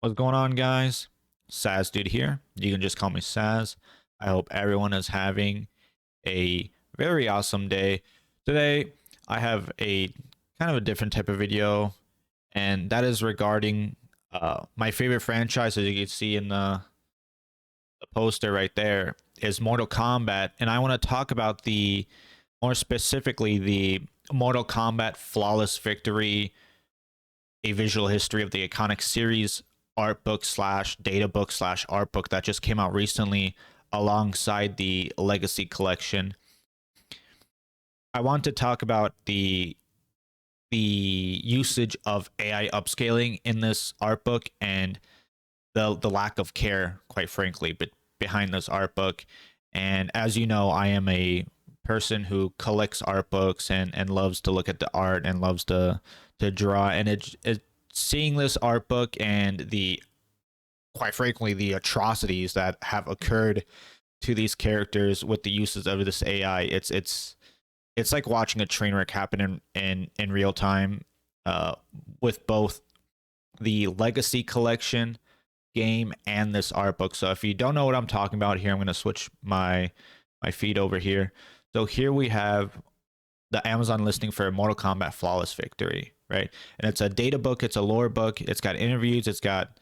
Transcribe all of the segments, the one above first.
What's going on, guys? SasDood here. You can just call me Saz. I hope everyone is having a very awesome day. Today, I have a kind of a different type of video, and that is regarding my favorite franchise, as you can see in the poster right there, is Mortal Kombat. And I want to talk about more specifically, the Mortal Kombat Flawless Victory, a visual history of the iconic series Artbook slash databook slash artbook that just came out recently alongside the Legacy collection. I want to talk about the usage of AI upscaling in this artbook and the lack of care, quite frankly, but behind this artbook. And as you know, I am a person who collects art books and loves to look at the art and loves to draw. And it seeing this art book and the, quite frankly, the atrocities that have occurred to these characters with the uses of this AI, it's like watching a train wreck happen in real time, with both the Legacy collection game and this art book. So if you don't know what I'm talking about here, I'm going to switch my feed over here. So here we have the Amazon listing for Mortal Kombat Flawless Victory, right? And it's a data book, it's a lore book, it's got interviews, it's got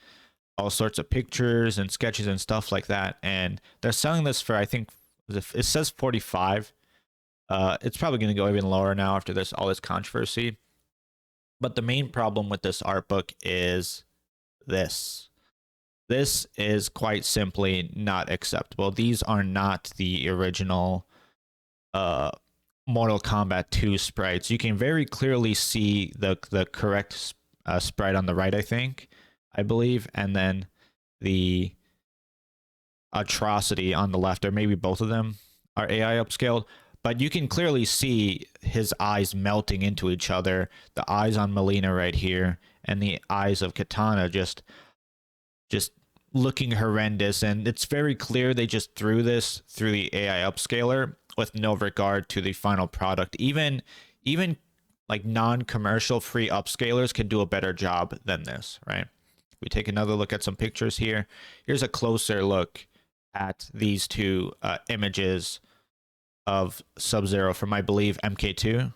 all sorts of pictures and sketches and stuff like that. And they're selling this for, I think, it says 45. It's probably going to go even lower now after all this controversy. But the main problem with this art book is this. This is quite simply not acceptable. These are not the original Mortal Kombat 2 sprites. You can very clearly see the correct sprite on the right, I believe, and then the atrocity on the left, or maybe both of them are AI upscaled. But you can clearly see his eyes melting into each other. The eyes on Melina right here, and the eyes of Katana just looking horrendous. And it's very clear they just threw this through the AI upscaler with no regard to the final product. Even like non-commercial free upscalers can do a better job than this, right? We take another look at some pictures here. Here's a closer look at these two images of Sub-Zero from, I believe, MK2.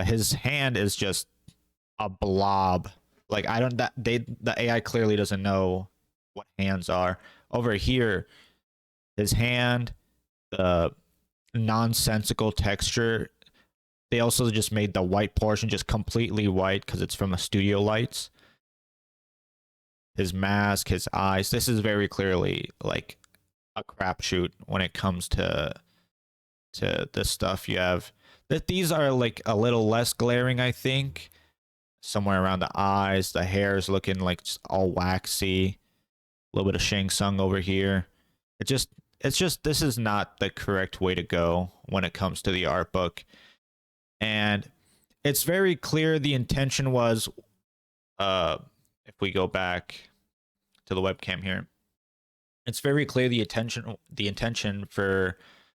His hand is just a blob. Like, the AI clearly doesn't know what hands are. Over here, his hand, the nonsensical texture. They also just made the white portion just completely white because it's from the studio lights. His mask, his eyes. This is very clearly like a crapshoot when it comes to this stuff. You have that these are like a little less glaring, I think. Somewhere around the eyes, the hair is looking like just all waxy. A little bit of Shang Tsung over here. It's just this is not the correct way to go when it comes to the art book. And it's very clear the intention was, if we go back to the webcam here, it's very clear the intention for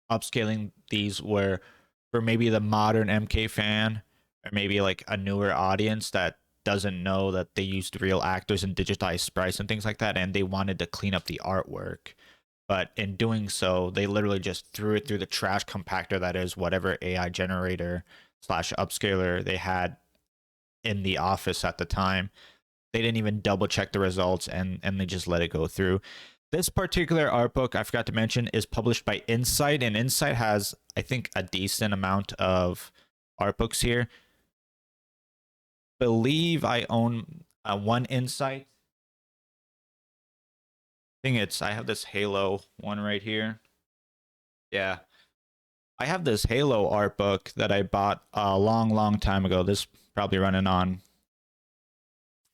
upscaling these were for maybe the modern MK fan, or maybe like a newer audience that doesn't know that they used real actors and digitized sprites and things like that, and they wanted to clean up the artwork. But in doing so, they literally just threw it through the trash compactor that is whatever AI generator slash upscaler they had in the office at the time. They didn't even double check the results, and they just let it go through. This particular art book, I forgot to mention, is published by Insight, and Insight has, I think, a decent amount of art books here. Believe I own one Insight. I have this Halo one right here. Yeah. I have this Halo art book that I bought a long time ago. This probably running on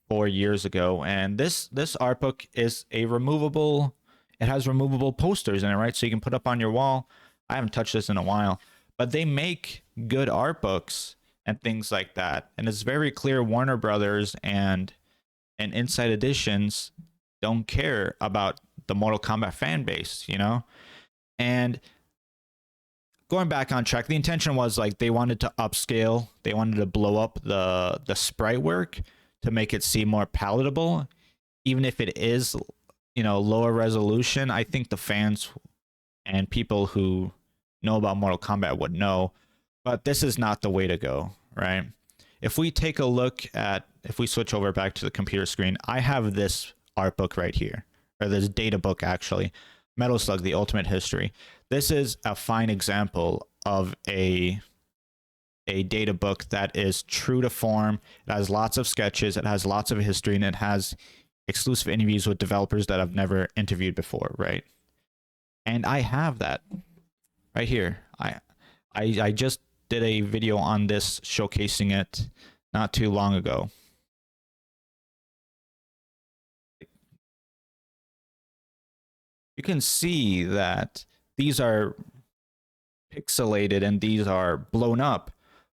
4 years ago. And this art book is a removable, it has removable posters in it, right? So you can put up on your wall. I haven't touched this in a while, but they make good art books and things like that. And it's very clear Warner Brothers and Insight Editions don't care about the Mortal Kombat fan base, you know? And going back on track, the intention was like they wanted to upscale, they wanted to blow up the sprite work to make it seem more palatable, even if it is, you know, lower resolution, I think the fans and people who know about Mortal Kombat would know. But this is not the way to go, right? If we take a look at, if we switch over back to the computer screen, I have this art book right here, or this data book actually, Metal Slug, The Ultimate History. This is a fine example of a data book that is true to form. It has lots of sketches, it has lots of history, and it has exclusive interviews with developers that I've never interviewed before, right? And I have that right here. I just did a video on this showcasing it not too long ago. You can see that these are pixelated and these are blown up,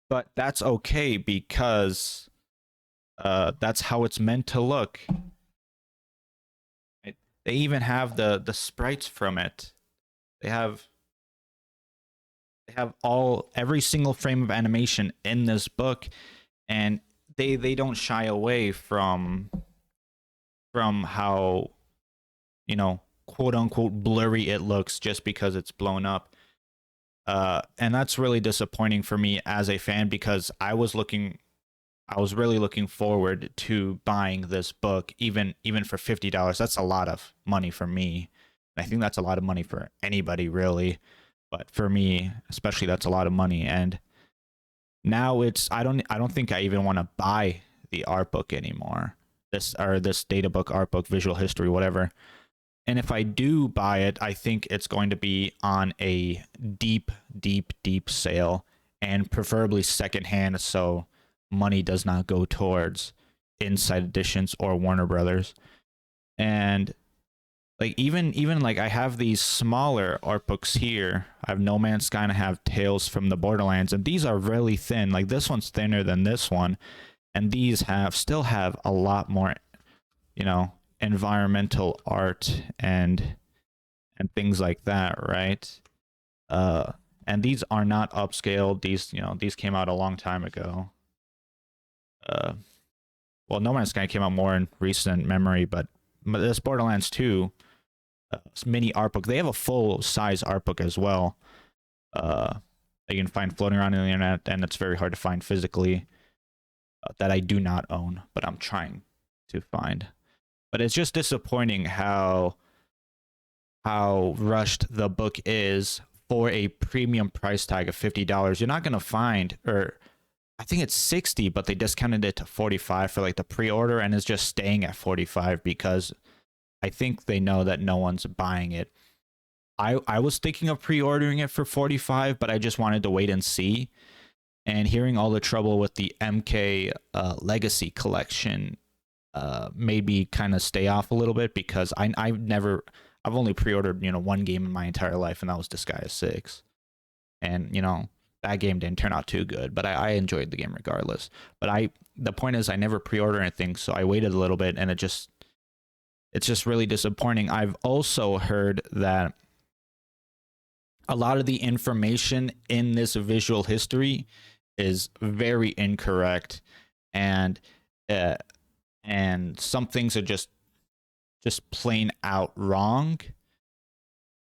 but that's okay because that's how it's meant to look. They even have the sprites from it. They have every single frame of animation in this book, and they don't shy away from how, you know, quote unquote blurry it looks just because it's blown up. And that's really disappointing for me as a fan, because I was really looking forward to buying this book, even for $50. That's a lot of money for me. I think that's a lot of money for anybody, really, but for me especially, that's a lot of money. And now it's, I don't think I even want to buy the art book anymore, this data book, art book, visual history, whatever. And if I do buy it, I think it's going to be on a deep sale, and preferably secondhand, so money does not go towards Inside Editions or Warner Brothers. And like even like I have these smaller art books here. I have No Man's Sky and I have Tales from the Borderlands, and these are really thin. Like this one's thinner than this one, and these still have a lot more, you know, environmental art and things like that, right? And these are not upscaled. These, you know, these came out a long time ago. Well, No Man's Sky came out more in recent memory, but this Borderlands 2 mini art book, they have a full size art book as well. You can find floating around on the internet, and it's very hard to find physically. That I do not own, but I'm trying to find. But it's just disappointing how rushed the book is for a premium price tag of $50. You're not gonna find, or I think it's 60, but they discounted it to 45 for like the pre-order, and it's just staying at 45 because I think they know that no one's buying it. I was thinking of pre-ordering it for 45, but I just wanted to wait and see. And hearing all the trouble with the MK Legacy collection made me kind of stay off a little bit, because I've only pre-ordered, you know, one game in my entire life, and that was Disgaea 6. And, you know, that game didn't turn out too good, but I enjoyed the game regardless. But the point is, I never pre-order anything, so I waited a little bit, and it's just really disappointing. I've also heard that a lot of the information in this visual history is very incorrect, and some things are just plain out wrong.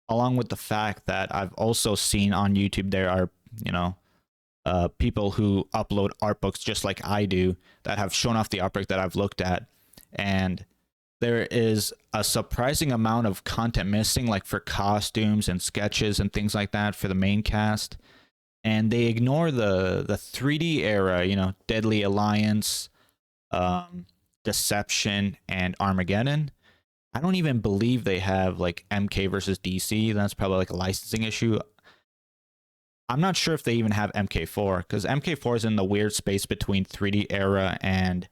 Along with the fact that I've also seen on YouTube there are, you know, people who upload art books just like I do that have shown off the art book that I've looked at, and there is a surprising amount of content missing, like for costumes and sketches and things like that for the main cast. And they ignore the 3D era, you know, Deadly Alliance, Deception, and Armageddon. I don't even believe they have like MK versus DC. That's probably like a licensing issue. I'm not sure if they even have MK4, because MK4 is in the weird space between 3D era and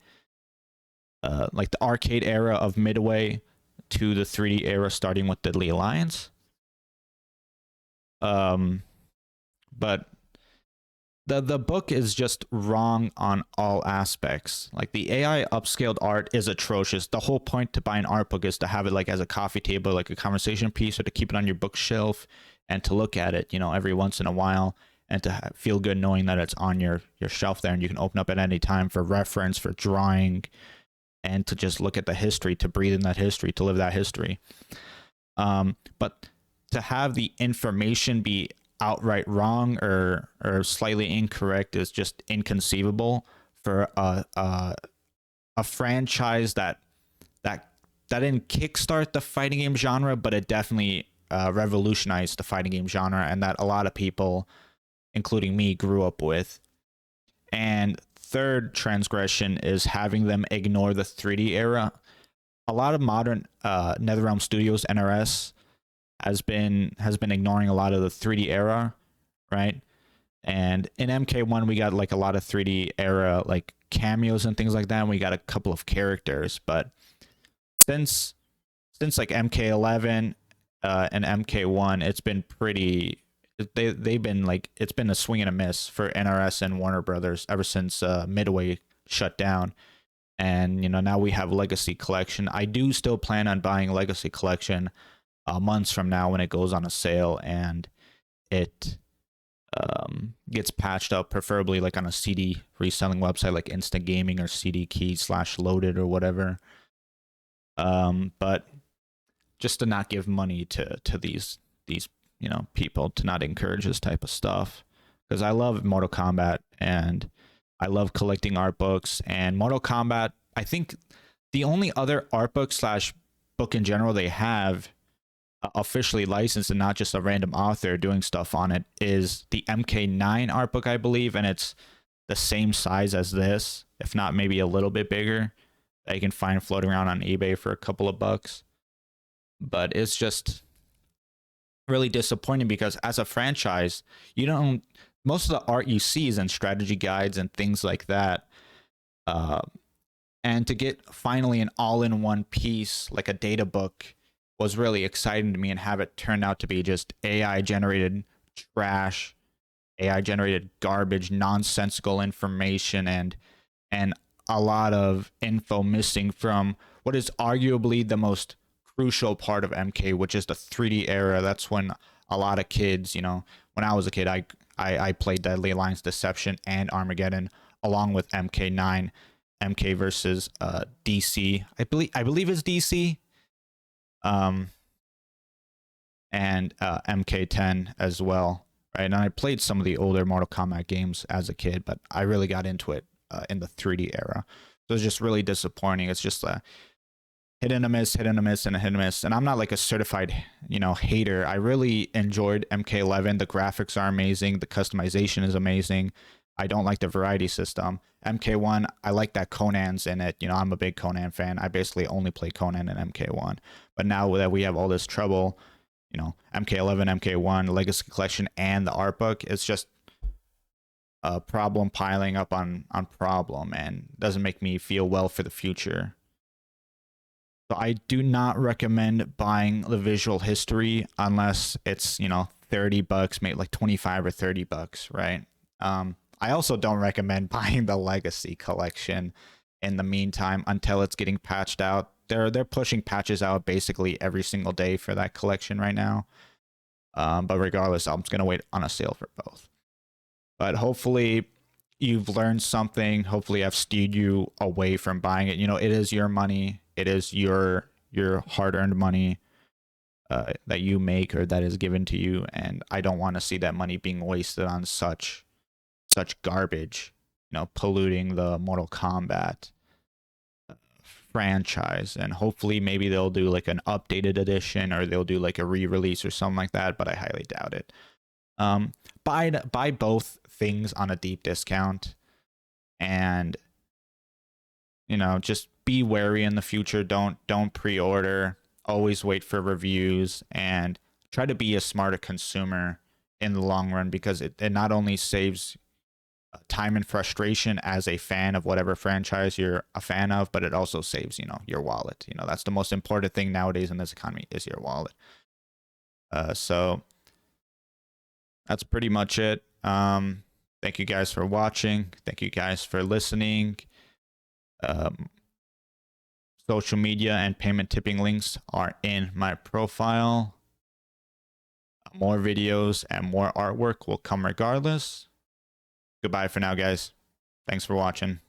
like the arcade era of Midway to the 3D era starting with Deadly Alliance. But the book is just wrong on all aspects. Like the AI upscaled art is atrocious. The whole point to buy an art book is to have it like as a coffee table, like a conversation piece, or to keep it on your bookshelf and to look at it, you know, every once in a while, and to feel good knowing that it's on your shelf there and you can open up at any time for reference, for drawing, and to just look at the history, to breathe in that history, to live that history. But to have the information be outright wrong or slightly incorrect is just inconceivable for a franchise that didn't kickstart the fighting game genre, but it definitely revolutionized the fighting game genre, and that a lot of people, including me, grew up with. And third transgression is having them ignore the 3D era. A lot of modern NetherRealm Studios NRS has been ignoring a lot of the 3D era, right? And in MK1 we got like a lot of 3D era like cameos and things like that, and we got a couple of characters, but since like MK11 and MK1, it's been pretty, they've been like, it's been a swing and a miss for NRS and Warner Brothers ever since Midway shut down. And you know, now we have Legacy Collection. I do still plan on buying Legacy Collection months from now when it goes on a sale and it gets patched up, preferably like on a CD reselling website like Instant Gaming or CD Key / Loaded or whatever. But just to not give money to these you know, people, to not encourage this type of stuff, because I love Mortal Kombat and I love collecting art books. And Mortal Kombat, I think the only other art book / book in general they have officially licensed and not just a random author doing stuff on it is the MK9 art book, I believe, and it's the same size as this, if not maybe a little bit bigger, that you can find floating around on eBay for a couple of bucks. But it's just really disappointing because as a franchise, you don't, most of the art you see is in strategy guides and things like that. And to get finally an all-in-one piece like a data book was really exciting to me, and have it turn out to be just AI generated trash, AI generated garbage, nonsensical information, and a lot of info missing from what is arguably the most crucial part of MK, which is the 3D era. That's when a lot of kids, you know, when I was a kid, I played Deadly Alliance, Deception, and Armageddon along with MK9, MK versus DC. I believe it's DC. And MK10 as well, right? And I played some of the older Mortal Kombat games as a kid, but I really got into it in the 3D era. So it's just really disappointing. It's just a hit and a miss, hit and a miss, and a hit and a miss. And I'm not like a certified, you know, hater. I really enjoyed MK11. The graphics are amazing. The customization is amazing. I don't like the variety system. MK1, I like that Conan's in it. You know, I'm a big Conan fan. I basically only play Conan in MK1. But now that we have all this trouble, you know, MK11, MK1, Legacy Collection, and the art book, it's just a problem piling up on problem, and doesn't make me feel well for the future. So I do not recommend buying the visual history unless it's, you know, 30 bucks, maybe like 25 or 30 bucks, right? I also don't recommend buying the Legacy Collection in the meantime until it's getting patched out. They're pushing patches out basically every single day for that collection right now. But regardless, I'm just gonna wait on a sale for both. But hopefully you've learned something. Hopefully I've steered you away from buying it. You know, it is your money. It is your hard-earned money that you make or that is given to you, and I don't want to see that money being wasted on such garbage, you know, polluting the Mortal Kombat franchise. And hopefully maybe they'll do like an updated edition, or they'll do like a re-release or something like that, but I highly doubt it. Buy both things on a deep discount, and you know, just be wary in the future. Don't pre-order. Always wait for reviews, and try to be a smarter consumer in the long run, because it not only saves time and frustration as a fan of whatever franchise you're a fan of, but it also saves, you know, your wallet. You know, that's the most important thing nowadays in this economy, is your wallet. So that's pretty much it. Thank you guys for watching. Thank you guys for listening. Social media and payment tipping links are in my profile. More videos and more artwork will come regardless. Goodbye for now, guys. Thanks for watching.